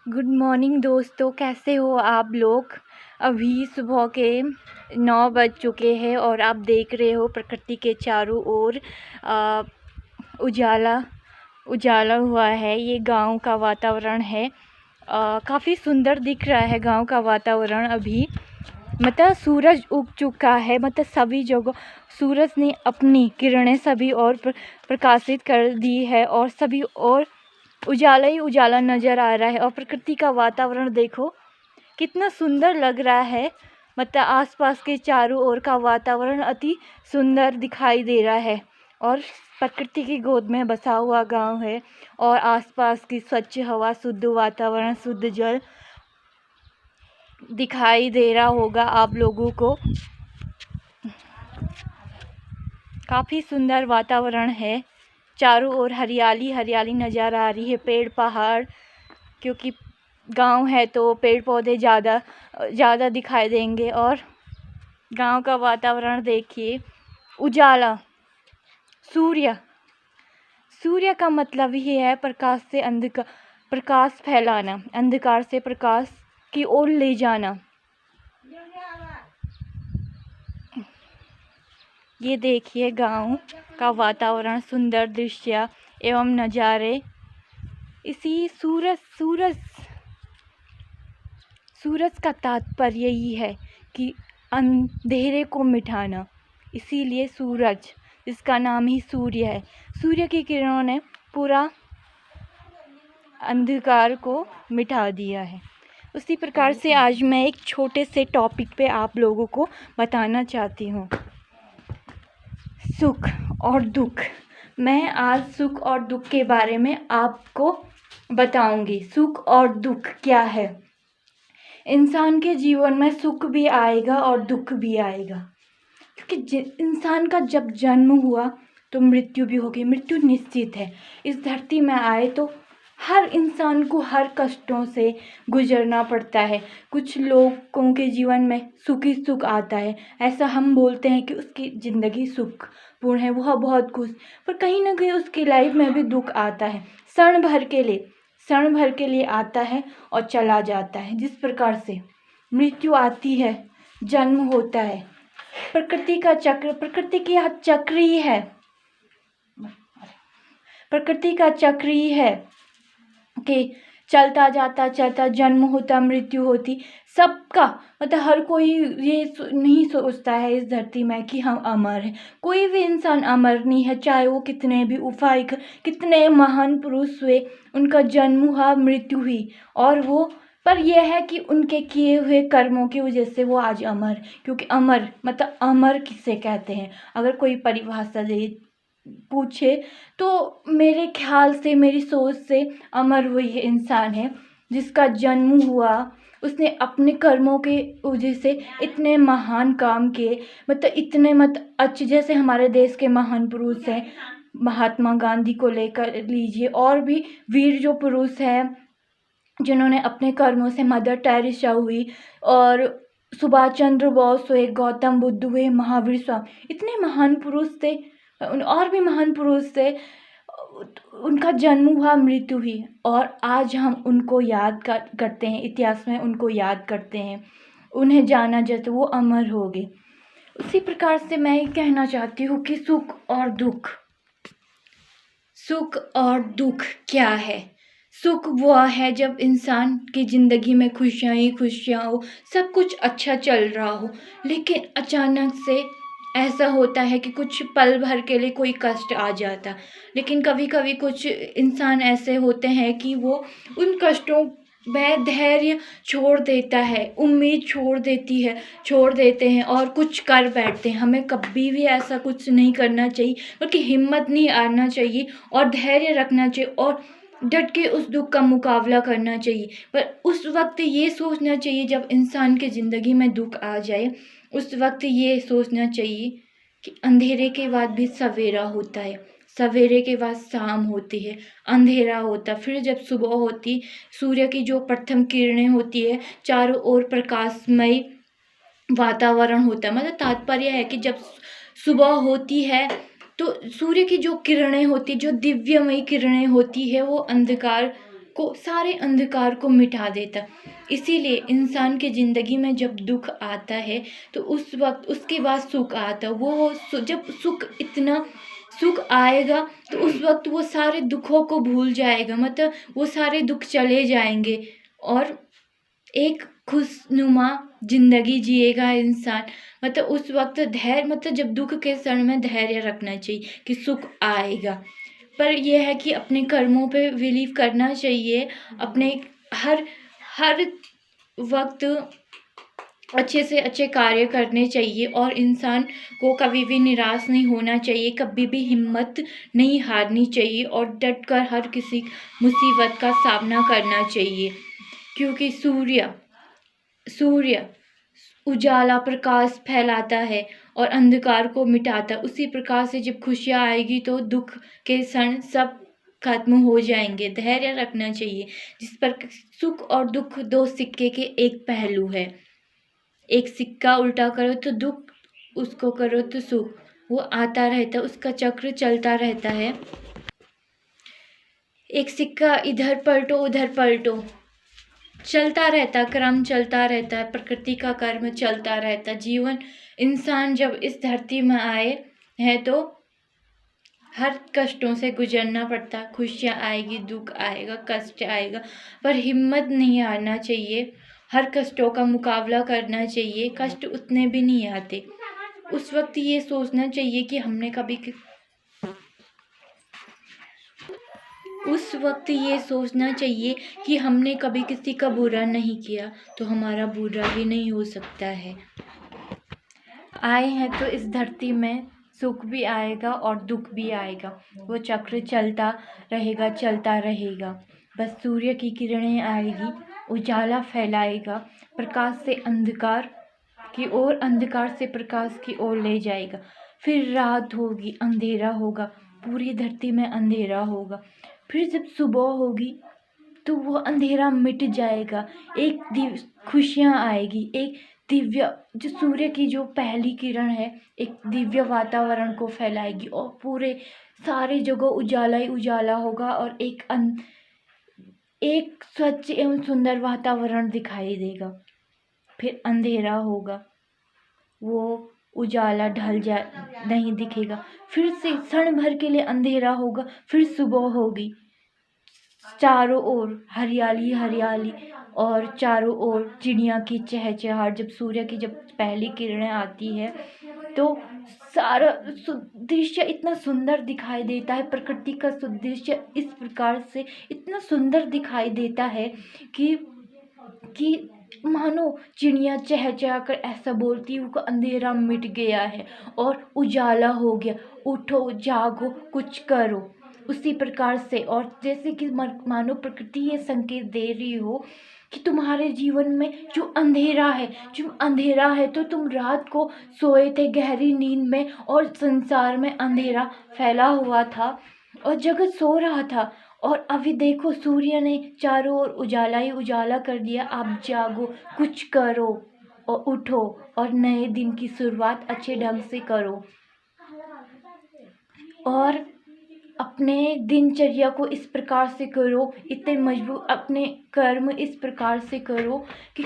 Good morning दोस्तों, कैसे हो आप लोग। अभी सुबह के 9 बज चुके हैं और आप देख रहे हो प्रकृति के चारों ओर उजाला उजाला हुआ है। ये गांव का वातावरण है। काफ़ी सुंदर दिख रहा है गांव का वातावरण। अभी मतलब सूरज उग चुका है, मतलब सभी जगह सूरज ने अपनी किरणें सभी और प्रकाशित कर दी है और सभी और उजाला ही उजाला नज़र आ रहा है। और प्रकृति का वातावरण देखो कितना सुंदर लग रहा है। मतलब आसपास के चारों ओर का वातावरण अति सुंदर दिखाई दे रहा है और प्रकृति की गोद में बसा हुआ गांव है और आसपास की स्वच्छ हवा, शुद्ध वातावरण, शुद्ध जल दिखाई दे रहा होगा आप लोगों को। काफ़ी सुंदर वातावरण है, चारों ओर हरियाली हरियाली नज़र आ रही है, पेड़ पहाड़, क्योंकि गांव है तो पेड़ पौधे ज़्यादा दिखाई देंगे। और गांव का वातावरण देखिए, उजाला, सूर्य का मतलब ही है प्रकाश से अंधकार, प्रकाश फैलाना, अंधकार से प्रकाश की ओर ले जाना। ये देखिए गांव का वातावरण, सुंदर दृश्य एवं नज़ारे। इसी सूरज का तात्पर्य यही है कि अंधेरे को मिटाना। इसीलिए सूरज, इसका नाम ही सूर्य है। सूर्य की किरणों ने पूरा अंधकार को मिटा दिया है। उसी प्रकार से आज मैं एक छोटे से टॉपिक पे आप लोगों को बताना चाहती हूँ, सुख और दुख। मैं आज सुख और दुख के बारे में आपको बताऊंगी। सुख और दुख क्या है। इंसान के जीवन में सुख भी आएगा और दुख भी आएगा, क्योंकि इंसान का जब जन्म हुआ तो मृत्यु भी होगी। मृत्यु निश्चित है। इस धरती में आए तो हर इंसान को हर कष्टों से गुजरना पड़ता है। कुछ लोगों के जीवन में सुख ही सुख आता है, ऐसा हम बोलते हैं कि उसकी ज़िंदगी सुखपूर्ण है, वह बहुत खुश, पर कहीं ना कहीं उसकी लाइफ में भी दुख आता है। क्षण भर के लिए आता है और चला जाता है। जिस प्रकार से मृत्यु आती है, जन्म होता है, प्रकृति का चक्र, प्रकृति का चक्र ही है कि चलता जाता, जन्म होता, मृत्यु होती, सबका मतलब हर कोई ये नहीं सोचता है इस धरती में कि हम अमर हैं। कोई भी इंसान अमर नहीं है, चाहे वो कितने भी कितने महान पुरुष हुए, उनका जन्म हुआ, मृत्यु हुई, और वो पर यह है कि उनके किए हुए कर्मों की वजह से वो आज अमर। क्योंकि अमर मतलब अमर किसे कहते हैं, अगर कोई परिभाषा दे पूछे तो मेरे ख्याल से, मेरी सोच से, अमर वही इंसान है जिसका जन्म हुआ, उसने अपने कर्मों के वजह से इतने महान काम किए। मतलब इतने अच्छे, जैसे हमारे देश के महान पुरुष हैं, महात्मा गांधी को लेकर लीजिए, और भी वीर जो पुरुष हैं जिन्होंने अपने कर्मों से, मदर टेरेसा हुई और सुभाष चंद्र बोस हुए, गौतम बुद्ध हुए, महावीर स्वामी, इतने महान पुरुष थे और भी महान पुरुष थे। उनका जन्म हुआ, मृत्यु हुई, और आज हम उनको याद करते हैं, इतिहास में उनको याद करते हैं, उन्हें जाना जैसे वो अमर हो गए। उसी प्रकार से मैं ये कहना चाहती हूँ कि सुख और दुख क्या है। सुख वह है जब इंसान की ज़िंदगी में खुशियाँ ही खुशियाँ हो, सब कुछ अच्छा चल रहा हो, लेकिन अचानक से ऐसा होता है कि कुछ पल भर के लिए कोई कष्ट आ जाता। लेकिन कभी कभी कुछ इंसान ऐसे होते हैं कि वो उन कष्टों में धैर्य छोड़ देता है, उम्मीद छोड़ देते हैं और कुछ कर बैठते हैं। हमें कभी भी ऐसा कुछ नहीं करना चाहिए, बल्कि हिम्मत नहीं हारना चाहिए और धैर्य रखना चाहिए और डट के उस दुख का मुकाबला करना चाहिए। पर उस वक्त ये सोचना चाहिए, जब इंसान की ज़िंदगी में दुख आ जाए, उस वक्त ये सोचना चाहिए कि अंधेरे के बाद भी सवेरा होता है, सवेरे के बाद शाम होती है, अंधेरा होता, फिर जब सुबह होती, सूर्य की जो प्रथम किरणें होती है, चारों ओर प्रकाशमय वातावरण होता है। मतलब तात्पर्य है कि जब सुबह होती है तो सूर्य की जो किरणें होती, जो दिव्यमयी किरणें होती है, वो अंधकार को, सारे अंधकार को मिटा देता। इसीलिए इंसान की ज़िंदगी में जब दुख आता है तो उस वक्त उसके बाद सुख आता। जब सुख आएगा तो उस वक्त वो सारे दुखों को भूल जाएगा, मतलब वो सारे दुख चले जाएंगे और एक खुशनुमा ज़िंदगी जिएगा इंसान। मतलब उस वक्त धैर्य, मतलब जब दुख के क्षण में धैर्य रखना चाहिए कि सुख आएगा। पर यह है कि अपने कर्मों पे बिलीव करना चाहिए, अपने हर हर वक्त अच्छे से अच्छे कार्य करने चाहिए और इंसान को कभी भी निराश नहीं होना चाहिए, कभी भी हिम्मत नहीं हारनी चाहिए और डट कर हर किसी मुसीबत का सामना करना चाहिए। क्योंकि सूर्य उजाला प्रकाश फैलाता है और अंधकार को मिटाता। उसी प्रकार से जब खुशियाँ आएगी तो दुख के क्षण सब खत्म हो जाएंगे। धैर्य रखना चाहिए, जिस पर सुख और दुख दो सिक्के के एक पहलू है। एक सिक्का उल्टा करो तो दुख, उसको करो तो सुख, वो आता रहता, उसका चक्र चलता रहता है। एक सिक्का इधर पलटो उधर पलटो, चलता रहता, क्रम चलता रहता है, प्रकृति का कर्म चलता रहता। जीवन, इंसान जब इस धरती में आए हैं तो हर कष्टों से गुजरना पड़ता। खुशियाँ आएगी, दुख आएगा, कष्ट आएगा, पर हिम्मत नहीं हारना चाहिए। हर कष्टों का मुकाबला करना चाहिए। कष्ट उतने भी नहीं आते। उस वक्त ये सोचना चाहिए कि हमने कभी उस वक्त ये सोचना चाहिए कि हमने कभी किसी का बुरा नहीं किया तो हमारा बुरा भी नहीं हो सकता है। आए हैं तो इस धरती में सुख भी आएगा और दुख भी आएगा, वो चक्र चलता रहेगा, चलता रहेगा। बस सूर्य की किरणें आएगी, उजाला फैलाएगा, प्रकाश से अंधकार की ओर, अंधकार से प्रकाश की ओर ले जाएगा। फिर रात होगी, अंधेरा होगा, पूरी धरती में अंधेरा होगा। फिर जब सुबह होगी तो वो अंधेरा मिट जाएगा, एक खुशियाँ आएगी, एक दिव्य, जो सूर्य की जो पहली किरण है एक दिव्य वातावरण को फैलाएगी और पूरे सारे जगह उजाला ही उजाला होगा और एक स्वच्छ एवं सुंदर वातावरण दिखाई देगा। फिर अंधेरा होगा, वो उजाला नहीं दिखेगा, फिर से क्षण भर के लिए अंधेरा होगा, फिर सुबह होगी, चारों ओर हरियाली हरियाली और चारों ओर चिड़िया की चहचहाहट। जब सूर्य की जब पहली किरणें आती है तो सारा दृश्य इतना सुंदर दिखाई देता है। प्रकृति का दृश्य इस प्रकार से इतना सुंदर दिखाई देता है कि मानो चिड़िया चहचहा कर ऐसा बोलती है कि अंधेरा मिट गया है और उजाला हो गया, उठो जागो कुछ करो। उसी प्रकार से, और जैसे कि मानो प्रकृति ये संकेत दे रही हो कि तुम्हारे जीवन में जो अंधेरा है तो तुम रात को सोए थे गहरी नींद में और संसार में अंधेरा फैला हुआ था और जगत सो रहा था, और अभी देखो सूर्य ने चारों ओर उजाला ही उजाला कर दिया। आप जागो, कुछ करो और उठो और नए दिन की शुरुआत अच्छे ढंग से करो और अपने दिनचर्या को इस प्रकार से करो, इतने मजबूत अपने कर्म इस प्रकार से करो कि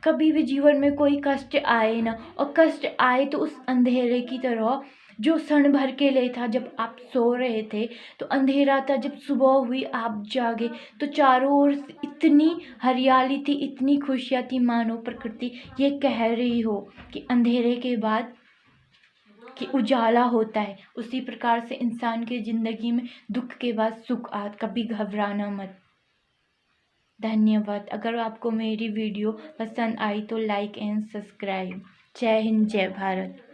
कभी भी जीवन में कोई कष्ट आए ना, और कष्ट आए तो उस अंधेरे की तरह जो क्षण भर के लिए था। जब आप सो रहे थे तो अंधेरा था, जब सुबह हुई आप जागे तो चारों ओर इतनी हरियाली थी, इतनी खुशियाँ थी, मानो प्रकृति ये कह रही हो कि अंधेरे के बाद कि उजाला होता है। उसी प्रकार से इंसान की ज़िंदगी में दुख के बाद सुख कभी घबराना मत। धन्यवाद। अगर आपको मेरी वीडियो पसंद आई तो लाइक एंड सब्सक्राइब। जय हिंद, जय भारत।